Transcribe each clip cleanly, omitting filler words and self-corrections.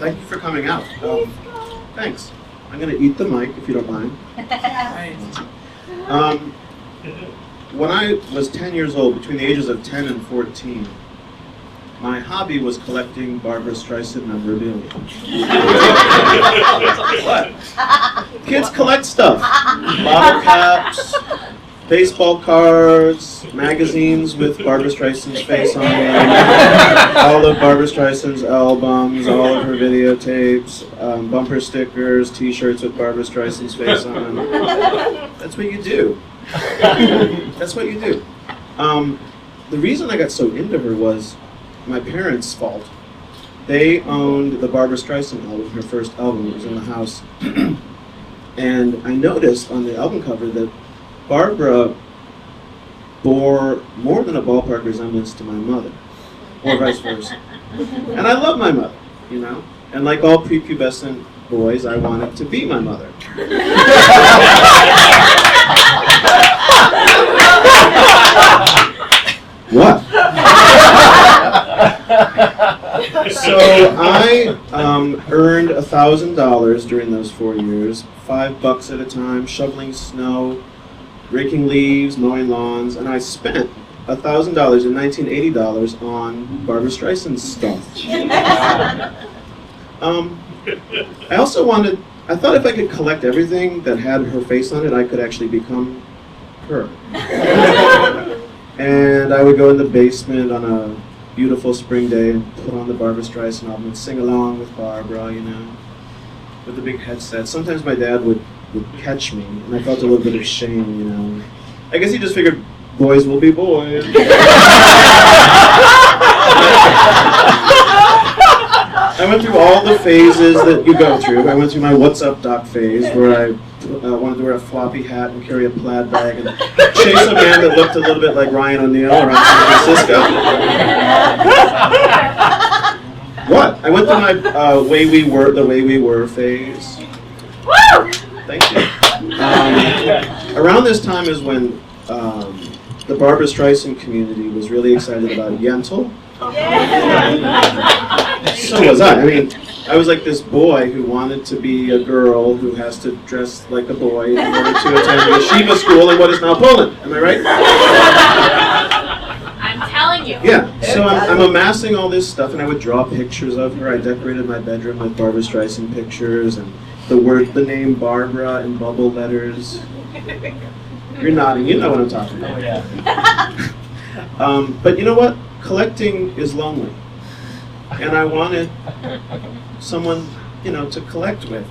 thank you for coming out. Thanks. I'm going to eat the mic, if you don't mind. When I was 10 years old, between the ages of 10 and 14, my hobby was collecting Barbra Streisand memorabilia. What? Kids collect stuff. Bottle caps, baseball cards, magazines with Barbra Streisand's face on them, all of Barbra Streisand's albums, all of her videotapes, bumper stickers, t-shirts with Barbra Streisand's face on them. That's what you do. That's what you do. The reason I got so into her was my parents' fault. They owned the Barbra Streisand album, her first album. It was in the house. And I noticed on the album cover that Barbra bore more than a ballpark resemblance to my mother, or vice versa. And I love my mother, you know? And like all prepubescent boys, I wanted to be my mother. What? So I earned $1,000 during those 4 years, $5 at a time, shoveling snow, raking leaves, mowing lawns, and I spent $1,000 and $1980 on Barbra Streisand stuff. I also I thought if I could collect everything that had her face on it, I could actually become her. And I would go in the basement on a beautiful spring day and put on the Barbra Streisand album and sing along with Barbra, you know, with the big headset. Sometimes my dad would catch me, and I felt a little bit of shame, you know. I guess he just figured boys will be boys. I went through all the phases that you go through. I went through my What's Up Doc phase, where I wanted to wear a floppy hat and carry a plaid bag and chase a man that looked a little bit like Ryan O'Neal around San Francisco. What? I went through my the Way We Were phase. Woo! Thank you. Around this time is when the Barbra Streisand community was really excited about Yentl. So was I. I mean, I was like this boy who wanted to be a girl who has to dress like a boy in order to attend a yeshiva school in what is now Poland. Am I right? I'm telling you. Yeah. So I'm amassing all this stuff, and I would draw pictures of her. I decorated my bedroom with Barbra Streisand pictures, and the name Barbara in bubble letters. You're nodding. You know what I'm talking about. Oh, yeah. But you know what? Collecting is lonely. And I wanted someone, you know, to collect with.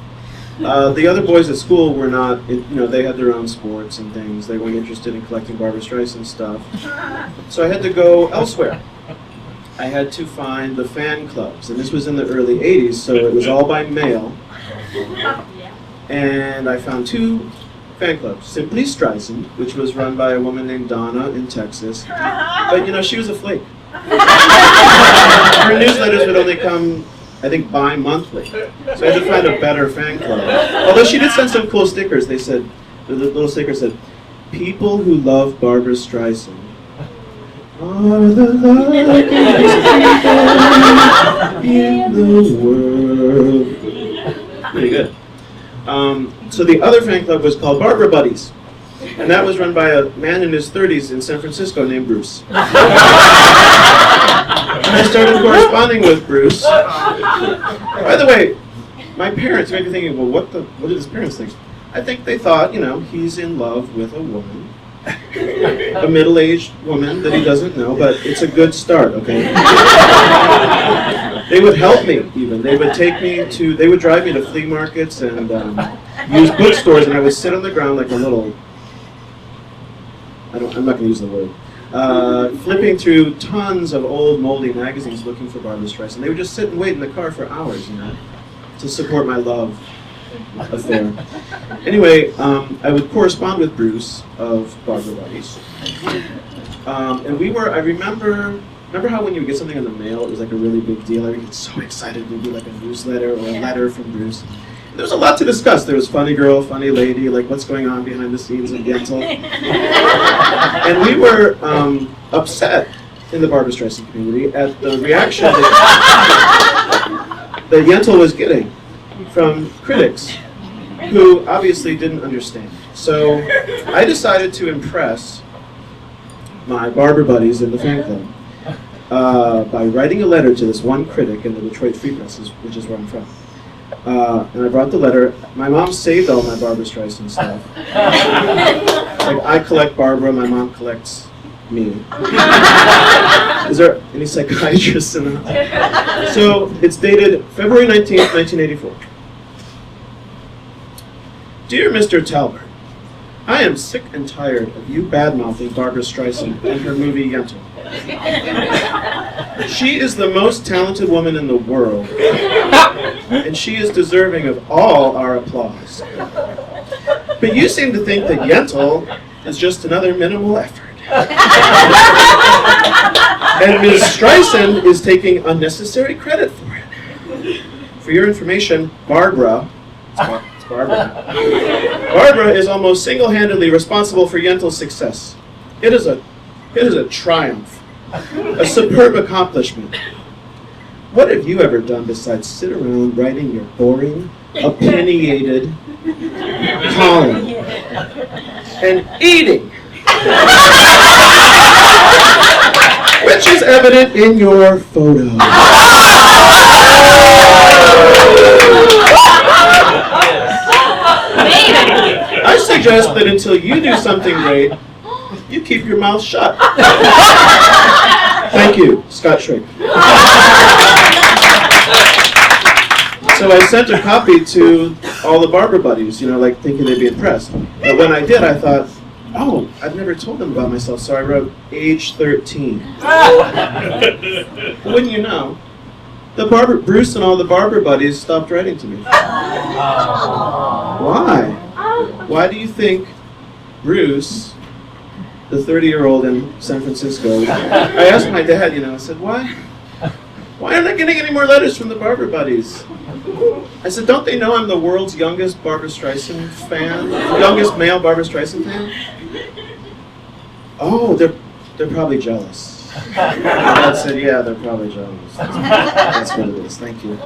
The other boys at school were not, you know, they had their own sports and things. They weren't interested in collecting Barbra Streisand stuff. So I had to go elsewhere. I had to find the fan clubs. And this was in the early 80s, so it was all by mail. And I found two fan clubs. Simply Streisand, which was run by a woman named Donna in Texas. But, you know, she was a flake. Her newsletters would only come, I think, bi-monthly. So I had to find a better fan club. Although she did send some cool stickers. They said, the little sticker said, "People who love Barbra Streisand are the luckiest people in the world." Pretty good. So the other fan club was called Barbra Buddies. And that was run by a man in his 30s in San Francisco named Bruce. And I started corresponding with Bruce. By the way, my parents may be thinking, well, what did his parents think? I think they thought, you know, he's in love with a woman, a middle-aged woman that he doesn't know, but it's a good start, okay? They would help me, even. They would they would drive me to flea markets and use bookstores, and I would sit on the ground like a little, I'm not going to use the word, flipping through tons of old moldy magazines looking for Barbra Streisand. They would just sit and wait in the car for hours, you know, to support my love affair. Anyway, I would correspond with Bruce of Barbra Buddies. And I remember how when you would get something in the mail, it was like a really big deal. I would get so excited. It would be like a newsletter or a letter from Bruce. There was a lot to discuss. There was funny girl, funny lady, like what's going on behind the scenes of Yentl. And we were upset in the Barbra Streisand community at the reaction that Yentl was getting from critics who obviously didn't understand. So I decided to impress my Barbra buddies in the fan club by writing a letter to this one critic in the Detroit Free Press, which is where I'm from. And I brought the letter. My mom saved all my Barbra Streisand stuff. Like, I collect Barbra, my mom collects me. Is there any psychiatrists in the house? So it's dated February 19th, 1984. Dear Mr. Talbert, I am sick and tired of you bad-mouthing Barbra Streisand and her movie Yentl. She is the most talented woman in the world, and she is deserving of all our applause. But you seem to think that Yentl is just another minimal effort. And Ms. Streisand is taking unnecessary credit for it. For your information, Barbra is almost single-handedly responsible for Yentl's success. It is a triumph, a superb accomplishment. What have you ever done besides sit around writing your boring, opinionated column and eating? Which is evident in your photo. I suggest that until you do something great, you keep your mouth shut. Thank you, Scott Shrake. So I sent a copy to all the Barbra buddies, like thinking they'd be impressed. But when I did, I thought, oh, I've never told them about myself, so I wrote age 13. Wouldn't you know, Bruce and all the Barbra buddies stopped writing to me. Why? Why do you think Bruce, the 30-year-old in San Francisco, I asked my dad, I said, why aren't I getting any more letters from the Barbra buddies? I said, don't they know I'm the world's youngest Barbra Streisand fan? Youngest male Barbra Streisand fan? Oh, they're probably jealous. My dad said, yeah, they're probably jealous. That's what it is. Thank you.